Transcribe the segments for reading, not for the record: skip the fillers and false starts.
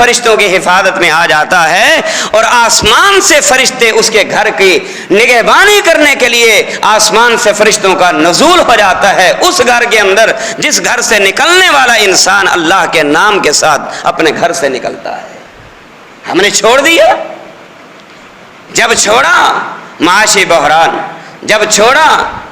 فرشتوں کی حفاظت میں آ جاتا ہے اور آسمان سے فرشتے اس کے گھر کی نگہبانی کرنے کے لیے آسمان سے فرشتوں کا نزول ہو جاتا ہے اس گھر کے اندر جس گھر سے نکلنے والا انسان اللہ کے نام کے ساتھ اپنے گھر سے نکلتا ہے. ہم نے چھوڑ دیا. جب چھوڑا معاشی بحران، جب چھوڑا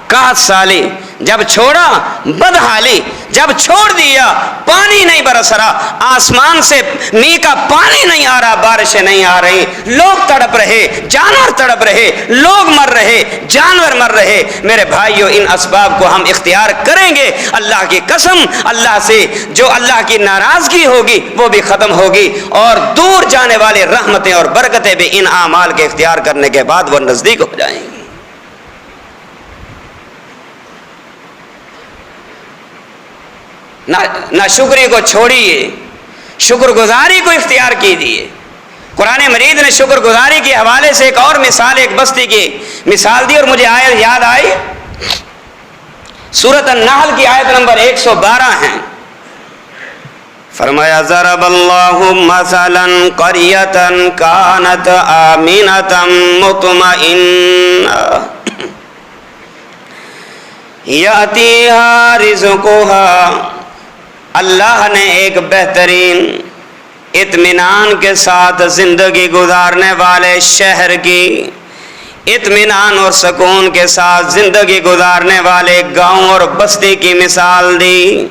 قحط سالی، جب چھوڑا بدحالی، جب چھوڑ دیا پانی نہیں برس رہا، آسمان سے می کا پانی نہیں آ رہا، بارشیں نہیں آ رہی، لوگ تڑپ رہے، جانور تڑپ رہے، لوگ مر رہے، جانور مر رہے. میرے بھائیوں ان اسباب کو ہم اختیار کریں گے، اللہ کی قسم اللہ سے جو اللہ کی ناراضگی ہوگی وہ بھی ختم ہوگی اور دور جانے والے رحمتیں اور برکتیں بھی ان اعمال کے اختیار کرنے کے بعد وہ نزدیک ہو جائیں گی. نہ شکری کو چھوڑیے، شکر گزاری کو اختیار کیجیے. قرآن مجید نے شکر گزاری کے حوالے سے ایک اور مثال، ایک بستی کی مثال دی اور مجھے آیت یاد آئی. سورۃ النحل کی آیت نمبر 112 ہے. فرمایا ضرب اللہ مثلا قریۃ کانت آمنۃ مطمئنہ یأتیہا رزقہا. اللہ نے ایک بہترین اطمینان کے ساتھ زندگی گزارنے والے شہر کی، اطمینان اور سکون کے ساتھ زندگی گزارنے والے گاؤں اور بستی کی مثال دی.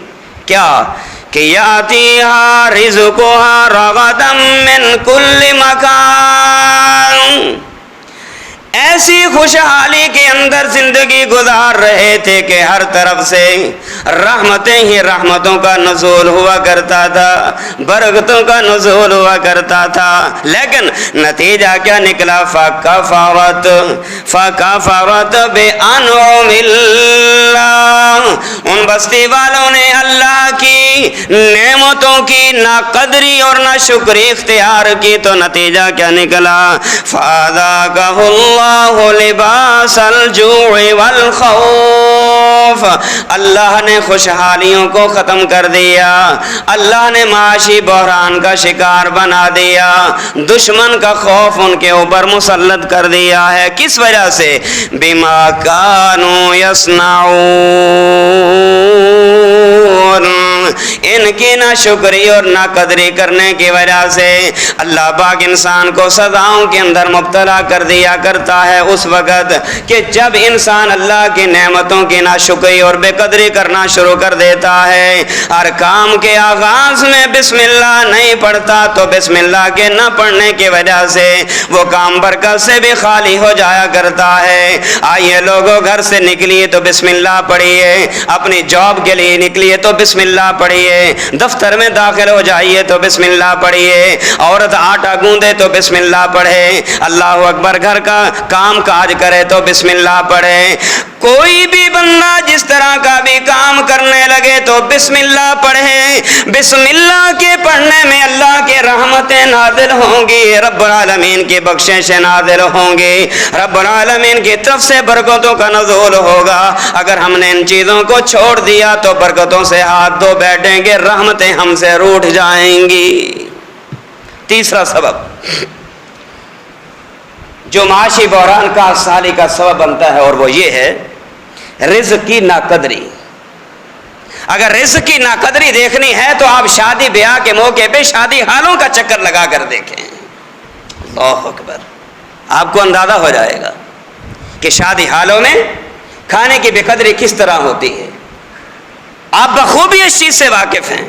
کیا کہ یاتیہا رزقہا رغدا من کل مکان، ایسی خوشحالی کے اندر زندگی گزار رہے تھے کہ ہر طرف سے رحمتیں ہی رحمتوں کا نزول ہوا کرتا تھا، برکتوں کا نزول ہوا کرتا تھا. لیکن نتیجہ کیا نکلا؟ فکفرت بانعم اللہ، ان بستی والوں نے اللہ کی نعمتوں کی نہ قدری اور نہ شکری اختیار کی تو نتیجہ کیا نکلا؟ فاذاقہ اللہ لباس الجوع والخوف، اللہ نے خوشحالیوں کو ختم کر دیا، اللہ نے معاشی بحران کا شکار بنا دیا، دشمن کا خوف ان کے اوپر مسلط کر دیا ہے. کس وجہ سے؟ بما کانوا یصنعون، ان کی نہ شکری اور نہ قدری کرنے کی وجہ سے. اللہ پاک انسان کو سزاؤں کے اندر مبتلا کر دیا کرتا ہے اس وقت کہ جب انسان اللہ کی نعمتوں کی ناشکری اور بے قدری کرنا شروع کر دیتا ہے. ہر کام کے آغاز میں بسم اللہ نہیں پڑھتا تو بسم اللہ کے نہ پڑھنے کی وجہ سے وہ کام برکت سے بھی خالی ہو جایا کرتا ہے. آئیے لوگوں گھر سے نکلیے تو بسم اللہ پڑھیے، اپنی جاب کے لیے نکلیے تو بسم اللہ پڑھیے، دفتر میں داخل ہو جائیے تو بسم اللہ پڑھیے، عورت آٹا گوندے تو بسم اللہ پڑھے، اللہ اکبر گھر کا کام کاج کرے تو بسم اللہ پڑھے. کوئی بھی بندہ جس طرح کا بھی کام کرنے لگے تو بسم اللہ پڑھے. بسم اللہ کے پڑھنے میں اللہ کے رحمتیں نازل ہوں گی، رب العالمین کی بخششیں نازل ہوں گی، رب العالمین کی طرف سے برکتوں کا نزول ہوگا. اگر ہم نے ان چیزوں کو چھوڑ دیا تو برکتوں سے ہاتھ دھو بیٹھیں گے، رحمتیں ہم سے روٹھ جائیں گی. تیسرا سبب جو معاشی بحران کا سالی کا سبب بنتا ہے اور وہ یہ ہے رزق کی ناقدری. اگر رزق کی ناقدری دیکھنی ہے تو آپ شادی بیاہ کے موقع پہ شادی حالوں کا چکر لگا کر دیکھیں. اللہ اکبر، آپ کو اندازہ ہو جائے گا کہ شادی حالوں میں کھانے کی بے قدری کس طرح ہوتی ہے. آپ بخوبی اس چیز سے واقف ہیں.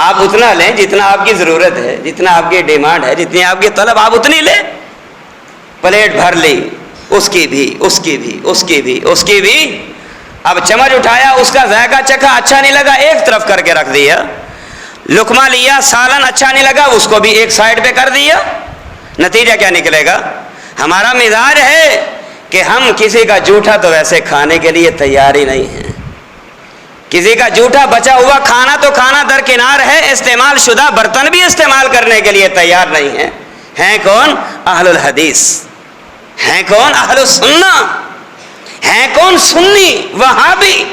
آپ اتنا لیں جتنا آپ کی ضرورت ہے، جتنا آپ کی ڈیمانڈ ہے، جتنی آپ کی طلب آپ اتنی لیں. پلیٹ بھر لی، اس کی بھی، اس کی بھی، اس کی بھی، اس کی بھی. اب چمچ اٹھایا، اس کا ذائقہ چکھا، اچھا نہیں لگا، ایک طرف کر کے رکھ دیا. لقمہ لیا، سالن اچھا نہیں لگا، اس کو بھی ایک سائڈ پہ کر دیا. نتیجہ کیا نکلے گا؟ ہمارا مزاج ہے کہ ہم کسی کا جھوٹا تو ویسے کھانے کے لیے تیار ہی نہیں ہیں. کسی کا جھوٹا بچا ہوا کھانا تو کھانا درکنار ہے، استعمال شدہ برتن بھی استعمال کرنے کے لیے تیار نہیں ہیں. ہیں کون؟ اہل الحدیث. ہیں کون؟ اہل السنہ. ہیں کون؟ سنی وہابی.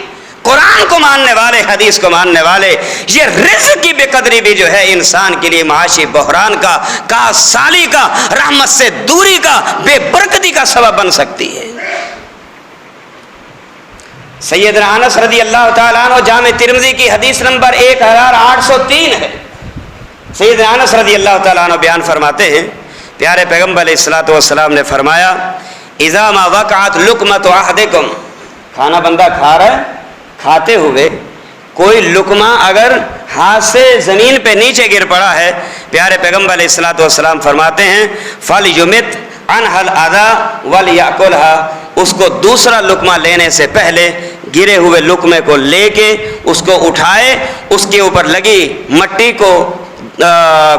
قرآن کو ماننے والے، حدیث کو ماننے والے، یہ رزق کی بے قدری بھی جو ہے انسان کے لیے معاشی بحران کا سالی کا، رحمت سے دوری کا، بے برکتی کا سبب بن سکتی ہے۔ سیدنا انس رضی اللہ تعالیٰ عنہ، جامع ترمذی کی حدیث نمبر 1803 ہے۔ سیدنا انس رضی اللہ تعالیٰ عنہ بیان فرماتے ہیں، پیارے پیغمبر علیہ الصلوۃ والسلام نے فرمایا، اذا ما وقعت لقمۃ احدکم، کھانا بندہ کھا رہا ہے، کھاتے ہوئے کوئی لقمہ اگر ہاتھ سے زمین پہ نیچے گر پڑا ہے، پیارے پیغمبر علیہ الصلوۃ والسلام فرماتے ہیں فَلْيُمِتْ عَنْهَا الْأَذَى وَلْيَأْكُلْهَا، اس کو دوسرا لقمہ لینے سے پہلے گرے ہوئے لقمے کو لے کے اس کو اٹھائے، اس کے اوپر لگی مٹی کو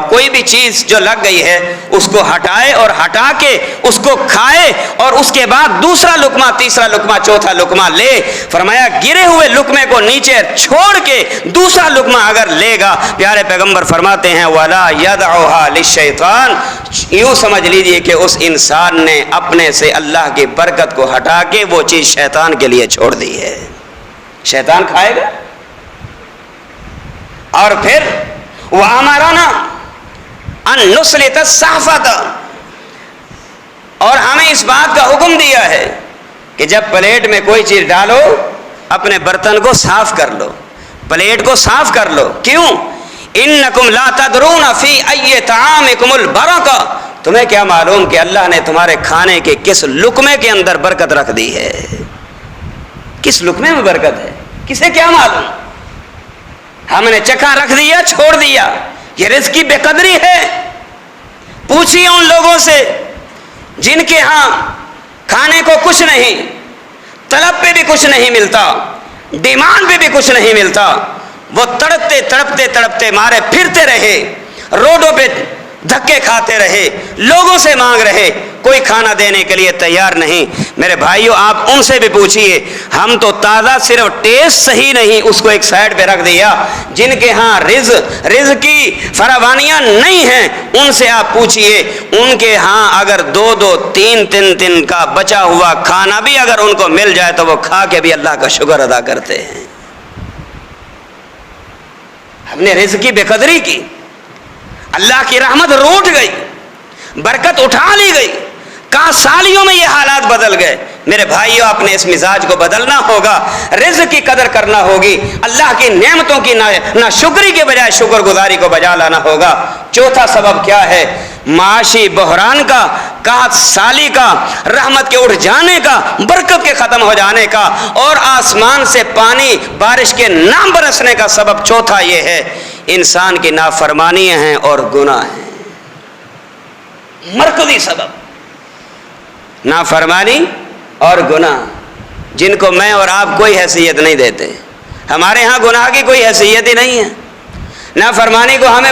کوئی بھی چیز جو لگ گئی ہے اس کو ہٹائے اور ہٹا کے اس کو کھائے، اور اس کے بعد دوسرا لقمہ، تیسرا لقمہ، چوتھا لقمہ لے۔ فرمایا گرے ہوئے لقمے کو نیچے چھوڑ کے دوسرا لقمہ اگر لے گا، پیارے پیغمبر فرماتے ہیں وَلَا يَدْعُهَا لِلشَّيْطَانِ، یوں سمجھ لیجئے کہ اس انسان نے اپنے سے اللہ کی برکت کو ہٹا کے وہ چیز شیطان کے لیے چھوڑ دی ہے۔ شیطان کھائے گا۔ اور پھر وَأَمَرَنَا أَن نُسْلِتَ الصَّحْفَةَ، اور ہمیں اس بات کا حکم دیا ہے کہ جب پلیٹ میں کوئی چیز ڈالو اپنے برتن کو صاف کر لو، پلیٹ کو صاف کر لو۔ کیوں؟ إِنَّكُمْ لَا تَدْرُونَ فِي أَيِّ طَعَامِكُمُ الْبَرَكَةُ، تمہیں کیا معلوم کہ اللہ نے تمہارے کھانے کے کس لقمے کے اندر برکت رکھ دی ہے، کس لقمے میں برکت ہے، کسے کیا معلوم؟ ہم نے چکھا رکھ دیا، چھوڑ دیا، یہ رزق کی بے قدری ہے۔ پوچھیے ان لوگوں سے جن کے ہاں کھانے کو کچھ نہیں، طلب پہ بھی کچھ نہیں ملتا، ڈیمانڈ پہ بھی کچھ نہیں ملتا، وہ تڑپتے تڑپتے تڑپتے مارے پھرتے رہے، روڈوں پہ دھکے کھاتے رہے، لوگوں سے مانگ رہے، کوئی کھانا دینے کے لیے تیار نہیں۔ میرے بھائیوں، آپ ان سے بھی پوچھئے، ہم تو تازہ صرف ٹیسٹ صحیح نہیں اس کو ایک سائڈ پہ رکھ دیا، جن کے ہاں رزق کی فراوانیاں نہیں ہیں ان سے آپ پوچھئے، ان کے ہاں اگر 2 3 دن کا بچا ہوا کھانا بھی اگر ان کو مل جائے تو وہ کھا کے بھی اللہ کا شکر ادا کرتے ہیں۔ ہم نے رزق کی بے قدری کی، اللہ کی رحمت روٹ گئی، برکت اٹھا لی گئی، کہاں سالیوں میں یہ حالات بدل گئے۔ میرے بھائیوں، اپنے اس مزاج کو بدلنا ہوگا، رزق کی قدر کرنا ہوگی، اللہ کی نعمتوں کی نہ شکری کے بجائے شکر گزاری کو بجا لانا ہوگا۔ چوتھا سبب کیا ہے؟ معاشی بحران کا، قحط سالی کا، رحمت کے اٹھ جانے کا، برکت کے ختم ہو جانے کا، اور آسمان سے پانی بارش کے نہ برسنے کا سبب چوتھا یہ ہے، انسان کی نافرمانیاں ہیں اور گناہ ہیں۔ مرکزی سبب نافرمانی اور گناہ، جن کو میں اور آپ کوئی حیثیت نہیں دیتے۔ ہمارے ہاں گناہ کی کوئی حیثیت ہی نہیں ہے، نافرمانی کو ہمیں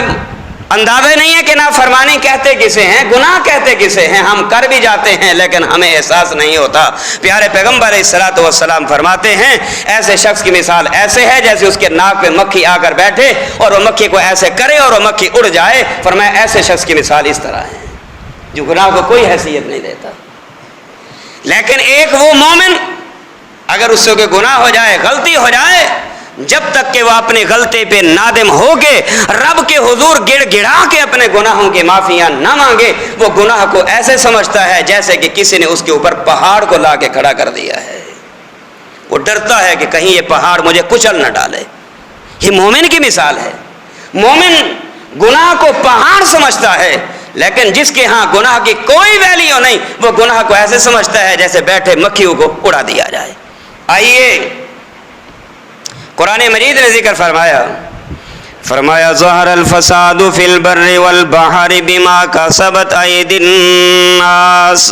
اندازہ نہیں ہے کہ نافرمانی کہتے کسے ہیں، گناہ کہتے کسے ہیں، ہم کر بھی جاتے ہیں لیکن ہمیں احساس نہیں ہوتا۔ پیارے پیغمبر علیہ الصلوۃ والسلام فرماتے ہیں، ایسے شخص کی مثال ایسے ہے جیسے اس کے ناک پہ مکھی آ کر بیٹھے اور وہ مکھی کو ایسے کرے اور وہ مکھی اڑ جائے۔ فرمایا ایسے شخص کی مثال اس طرح ہے جو گناہ کو کوئی حیثیت نہیں دیتا۔ لیکن ایک وہ مومن اگر اس سے کوئی گناہ ہو جائے، غلطی ہو جائے، جب تک کہ وہ اپنے غلطی پہ نادم ہو کے رب کے حضور گڑ گڑا کے اپنے گناہوں کی معافیاں نہ مانگے، وہ گناہ کو ایسے سمجھتا ہے جیسے کہ کسی نے اس کے اوپر پہاڑ کو لا کے کھڑا کر دیا ہے۔ وہ ڈرتا ہے کہ کہیں یہ پہاڑ مجھے کچل نہ ڈالے۔ یہ مومن کی مثال ہے۔ مومن گناہ کو پہاڑ سمجھتا ہے، لیکن جس کے ہاں گناہ کی کوئی ویلیو نہیں، وہ گناہ کو ایسے سمجھتا ہے جیسے بیٹھے مکھیوں کو اڑا دیا جائے۔ آئیے قرآن مجید نے ذکر فرمایا ظہر الفساد فی البر والبحر بما کسبت ایدی الناس،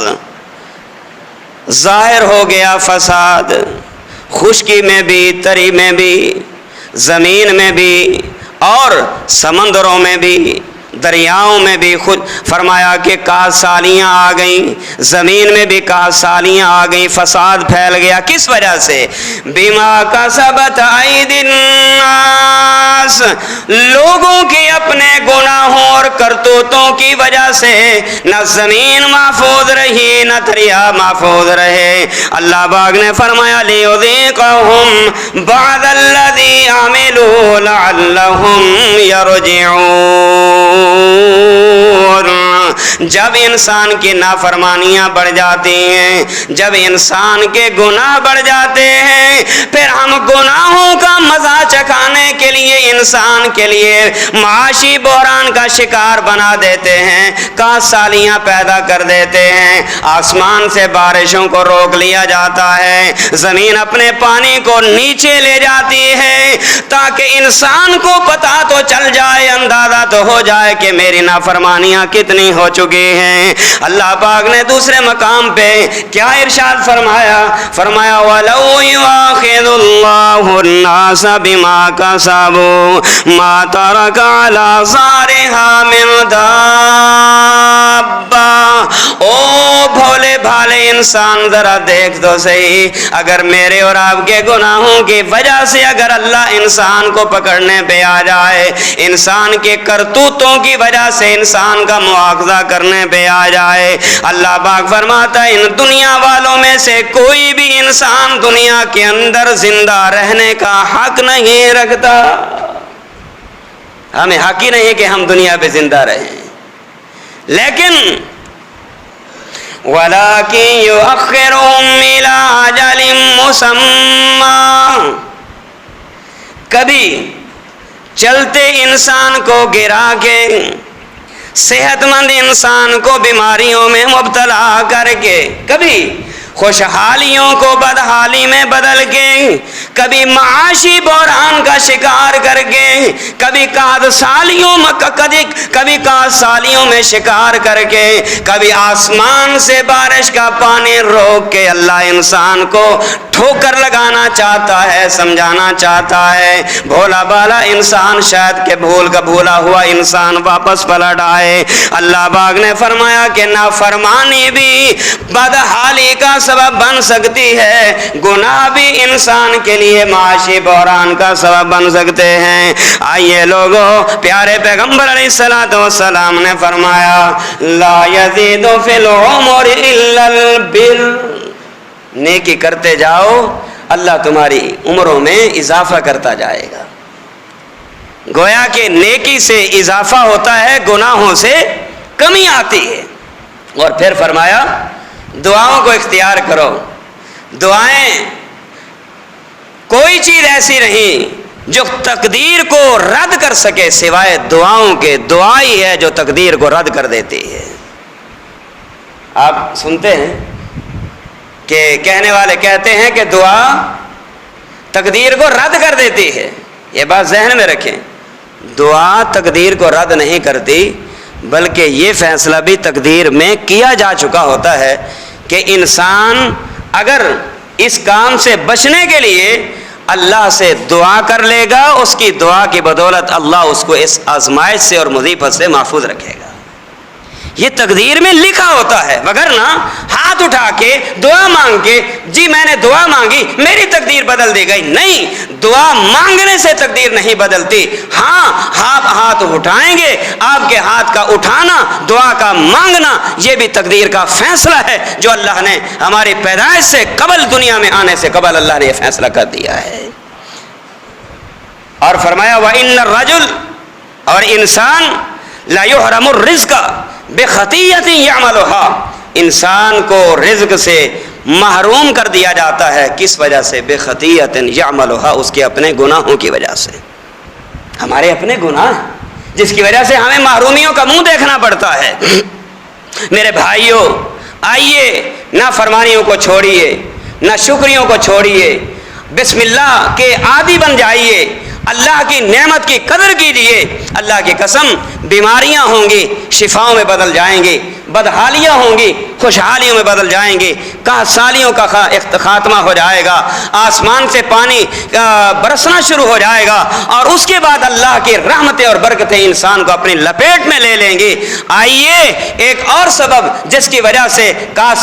ظاہر ہو گیا فساد، خشکی میں بھی، تری میں بھی، زمین میں بھی اور سمندروں میں بھی، دریاؤں میں بھی۔ خود فرمایا کہ کہا سالیاں آ گئیں، زمین میں بھی کہا سالیاں آ گئیں، فساد پھیل گیا۔ کس وجہ سے؟ بما کسبت ایدی الناس، لوگوں کے اپنے گناہوں اور کرتوتوں کرتوتوں کی وجہ سے نہ زمین محفوظ رہی نہ دریا محفوظ رہے. اللہ پاک نے فرمایا لِيُذِيقَهُمْ بَعْضَ الَّذِي عَمِلُوا لَعَلَّهُمْ يَرْجِعُونَ. جب انسان کی نافرمانیاں بڑھ جاتی ہیں، جب انسان کے گناہ بڑھ جاتے ہیں، پھر ہم گناہوں کا مزہ چکھانے کے لیے انسان کے لیے معاشی بحران کا شکار بنا دیتے ہیں، کاسالیاں پیدا کر دیتے ہیں. آسمان سے بارشوں کو روک لیا جاتا ہے، زمین اپنے پانی کو نیچے لے جاتی ہے تاکہ انسان کو پتہ تو چل جائے، اندازہ تو ہو جائے کہ میری نافرمانیاں کتنی ہو چکی ہیں. اللہ پاک نے دوسرے مقام پہ کیا ارشاد فرمایا؟ فرمایا وَلَوْ يُؤَاخِذُ اللَّهُ النَّاسَ بِمَا كَسَبُوا مَا تَرَكَ عَلَى ظَهْرِهَا مِنْ دَابَّةٍ. او بھولے بھالے انسان ذرا دیکھ تو صحیح، اگر میرے اور آپ کے گناہوں کی وجہ سے اگر اللہ انسان کو پکڑنے پہ آ جائے، انسان کے کرتوتوں کی وجہ سے انسان کا مواخذہ کرنے پہ آ جائے، اللہ پاک فرماتا ہے ان دنیا والوں میں سے کوئی بھی انسان دنیا کے اندر زندہ رہنے کا حق نہیں رکھتا. ہمیں حق ہی نہیں کہ ہم دنیا پہ زندہ رہیں. لیکن وَلَكِنْ يُؤَخِّرُهُمْ إِلَىٰ أَجَلٍ مُّسَمًّى. کبھی چلتے انسان کو گرا کے، صحت مند انسان کو بیماریوں میں مبتلا کر کے، کبھی خوشحالیوں کو بدحالی میں بدل کے، کبھی معاشی بحران کا شکار کر کے، کبھی سالیوں میں شکار کر کے، کبھی آسمان سے بارش کا پانی روک کے اللہ انسان کو ٹھوکر لگانا چاہتا ہے، سمجھانا چاہتا ہے. بھولا بالا انسان شاید کہ بھول کا بھولا ہوا انسان واپس پلٹ آئے. اللہ پاک نے فرمایا کہ نافرمانی بھی بدحالی کا سبب بن سکتی ہے، گناہ بھی انسان کے لیے معاشی بحران کا سبب بن سکتے ہیں. آئیے لوگوں، پیارے پیغمبر علیہ السلام نے فرمایا لا یزید فی العمر الا البر. نیکی کرتے جاؤ، اللہ تمہاری عمروں میں اضافہ کرتا جائے گا. گویا کہ نیکی سے اضافہ ہوتا ہے، گناہوں سے کمی آتی ہے. اور پھر فرمایا دعاؤں کو اختیار کرو. دعائیں کوئی چیز ایسی نہیں جو تقدیر کو رد کر سکے سوائے دعاؤں کے. دعا ہی ہے جو تقدیر کو رد کر دیتی ہے. آپ سنتے ہیں کہ کہنے والے کہتے ہیں کہ دعا تقدیر کو رد کر دیتی ہے. یہ بات ذہن میں رکھیں، دعا تقدیر کو رد نہیں کرتی، بلکہ یہ فیصلہ بھی تقدیر میں کیا جا چکا ہوتا ہے کہ انسان اگر اس کام سے بچنے کے لیے اللہ سے دعا کر لے گا، اس کی دعا کی بدولت اللہ اس کو اس آزمائش سے اور مصیبت سے محفوظ رکھے گا. یہ تقدیر میں لکھا ہوتا ہے، وگرنہ ہاتھ اٹھا کے دعا مانگ کے جی میں نے دعا مانگی میری تقدیر بدل دی گئی. نہیں، دعا مانگنے سے تقدیر نہیں بدلتی. ہاں، آپ ہاتھ اٹھائیں گے، آپ کے ہاتھ کا اٹھانا، دعا کا مانگنا، یہ بھی تقدیر کا فیصلہ ہے جو اللہ نے ہماری پیدائش سے قبل، دنیا میں آنے سے قبل اللہ نے یہ فیصلہ کر دیا ہے. اور فرمایا وَإِنَّ الرَّجُلَ، اور انسان لا يحرم الرزق بخطیۃ یعملها، انسان کو رزق سے محروم کر دیا جاتا ہے. کس وجہ سے؟ بخطیۃ یعملها، اس کے اپنے گناہوں کی وجہ سے. ہمارے اپنے گناہ جس کی وجہ سے ہمیں محرومیوں کا منہ دیکھنا پڑتا ہے. میرے بھائیوں، آئیے نہ فرمانیوں کو چھوڑیے، نہ شکریوں کو چھوڑیے، بسم اللہ کے عادی بن جائیے، اللہ کی نعمت کی قدر کیجیے. اللہ کی قسم، بیماریاں ہوں گی شفاؤں میں بدل جائیں گی، بدحالیاں ہوں گی خوشحالیوں میں بدل جائیں گی، سالیوں کا خاتمہ ہو جائے گا، آسمان سے پانی برسنا شروع ہو جائے گا، اور اس کے بعد اللہ کی رحمتیں اور برکتیں انسان کو اپنی لپیٹ میں لے لیں گی. آئیے ایک اور سبب جس کی وجہ سے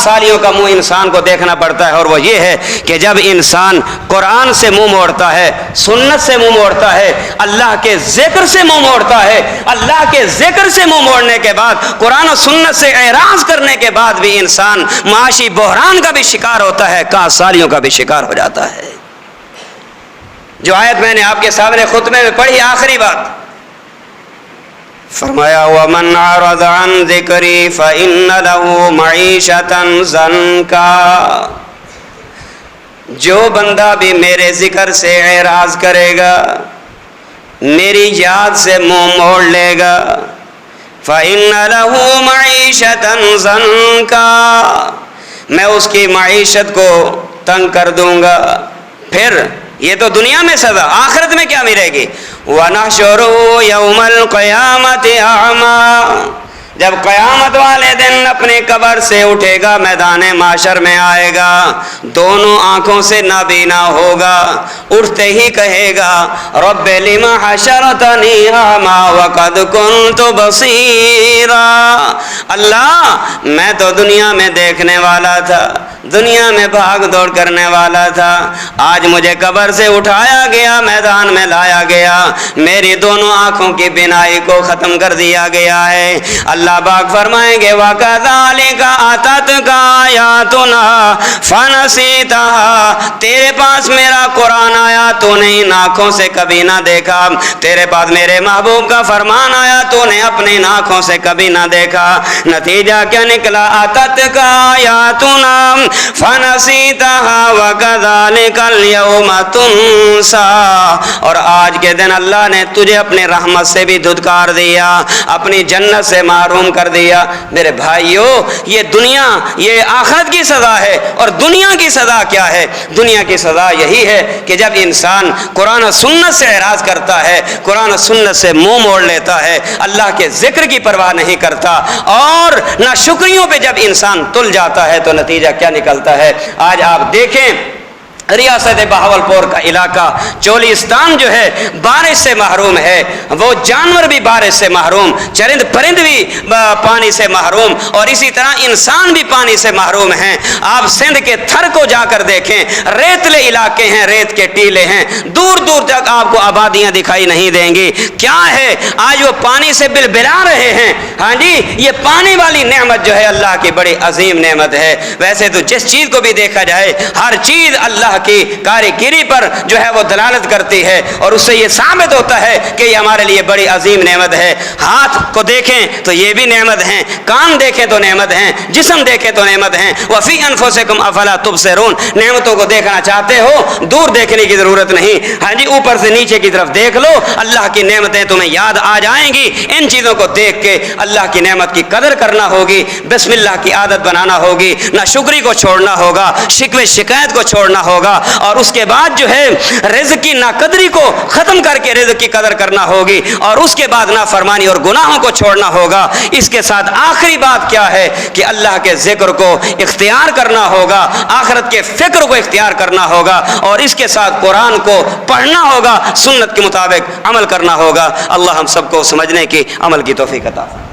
سالیوں کا منہ انسان کو دیکھنا پڑتا ہے، اور وہ یہ ہے کہ جب انسان قرآن سے منہ موڑتا ہے، سنت سے منہ موڑتا ہے، اللہ کے ذکر سے منہ موڑتا ہے، اللہ کے ذکر سے منہ موڑنے کے بعد، قرآن و سنت سے اعراض کرنے کے بعد بھی انسان معاشی بحران کا بھی شکار ہوتا ہے، کاسالیوں کا بھی شکار ہو جاتا ہے۔ جو آیت میں نے آپ کے سامنے خطبے میں پڑھی، آخری بات فرمایا وَمَنْ أَعْرَضَ عَنْ ذِكْرِي فَإِنَّ لَهُ مَعِيشَةً ضَنْكًا، جو بندہ بھی میرے ذکر سے اعراض کرے گا، میری یاد سے منہ موڑ لے گا، فَإِنَّ لَهُ مَعِيشَةً ضَنْكًا، میں اس کی معیشت کو تنگ کر دوں گا۔ پھر یہ تو دنیا میں سزا، آخرت میں کیا ملے گی؟ وَنَحْشُرُهُ يَوْمَ الْقِيَامَةِ أَعْمَى، جب قیامت والے دن اپنے قبر سے اٹھے گا، میدان معاشر میں آئے گا، دونوں آنکھوں سے نابینا ہوگا، اٹھتے ہی کہے گا رب لم حشرتنی اعمی وقد کنت بصیرا، اللہ میں تو دنیا میں دیکھنے والا تھا، دنیا میں بھاگ دوڑ کرنے والا تھا، آج مجھے قبر سے اٹھایا گیا، میدان میں لایا گیا، میری دونوں آنکھوں کی بینائی کو ختم کر دیا گیا ہے۔ اللہ پاک فرمائیں گے وَكَذَلِكَ أَتَتْكَ آيَاتُنَا فَنَسِيتَهَا، تیرے پاس میرا قرآن آیا، تو نے ان آنکھوں سے کبھی نہ دیکھا، تیرے پاس میرے محبوب کا فرمان آیا، تو نے اپنی ان آنکھوں سے کبھی نہ دیکھا، نتیجہ کیا نکلا؟ أَتَتْكَ آيَاتُنَا فَنَسِيتَهَا وَكَذَلِكَ الْيَوْمَ تُنْسَى، اور آج کے دن اللہ نے تجھے اپنے رحمت سے بھی دھتکار دیا، اپنی جنت سے محروم کر دیا۔ میرے بھائیو، یہ دنیا، یہ آخرت کی سزا ہے، اور دنیا کی سزا کیا ہے؟ دنیا کی سزا یہی ہے کہ جب انسان قرآن و سنت سے اعراض کرتا ہے، قرآن و سنت سے منہ موڑ لیتا ہے، اللہ کے ذکر کی پرواہ نہیں کرتا، اور نہ شکریوں پہ جب انسان تل جاتا ہے، تو نتیجہ کیا نکلتا ہے؟ آج آپ دیکھیں ریاست بہاولپور کا علاقہ چولیستان جو ہے بارش سے محروم ہے، وہ جانور بھی بارش سے محروم، چرند پرند بھی پانی سے محروم، اور اسی طرح انسان بھی پانی سے محروم ہیں۔ آپ سندھ کے تھر کو جا کر دیکھیں، ریتلے علاقے ہیں، ریت کے ٹیلے ہیں، دور دور تک آپ کو آبادیاں دکھائی نہیں دیں گی۔ کیا ہے؟ آج وہ پانی سے بلبلا رہے ہیں۔ ہاں جی، یہ پانی والی نعمت جو ہے اللہ کی بڑی عظیم نعمت ہے۔ ویسے تو جس چیز کو بھی دیکھا جائے، ہر چیز اللہ کی کاریگری پر جو ہے وہ دلالت کرتی ہے، اور اس سے یہ ثابت ہوتا ہے کہ یہ ہمارے لیے بڑی عظیم نعمت ہے۔ ہاتھ کو دیکھیں تو یہ بھی نعمت ہیں، کان دیکھیں تو نعمت ہیں، جسم دیکھیں تو نعمت ہیں۔ وفی انفسکم افلا تبصرون، نعمتوں کو دیکھنا چاہتے ہو، دور دیکھنے کی ضرورت نہیں، ہاں جی اوپر سے نیچے کی طرف دیکھ لو، اللہ کی نعمتیں تمہیں یاد آ جائیں گی۔ ان چیزوں کو دیکھ کے اللہ کی نعمت کی قدر کرنا ہوگی، بسم اللہ کی عادت بنانا ہوگی، نہ شکری کو چھوڑنا ہوگا، شکوے شکایت کو چھوڑنا ہوگا، اور اس کے بعد جو ہے رزق کی ناقدری کو ختم کر کے رزق کی قدر کرنا ہوگی، اور اس کے بعد نافرمانی اور گناہوں کو چھوڑنا ہوگا۔ اس کے ساتھ آخری بات کیا ہے کہ اللہ کے ذکر کو اختیار کرنا ہوگا، آخرت کے فکر کو اختیار کرنا ہوگا، اور اس کے ساتھ قرآن کو پڑھنا ہوگا، سنت کے مطابق عمل کرنا ہوگا۔ اللہ ہم سب کو سمجھنے کی، عمل کی توفیق عطا فرمائے۔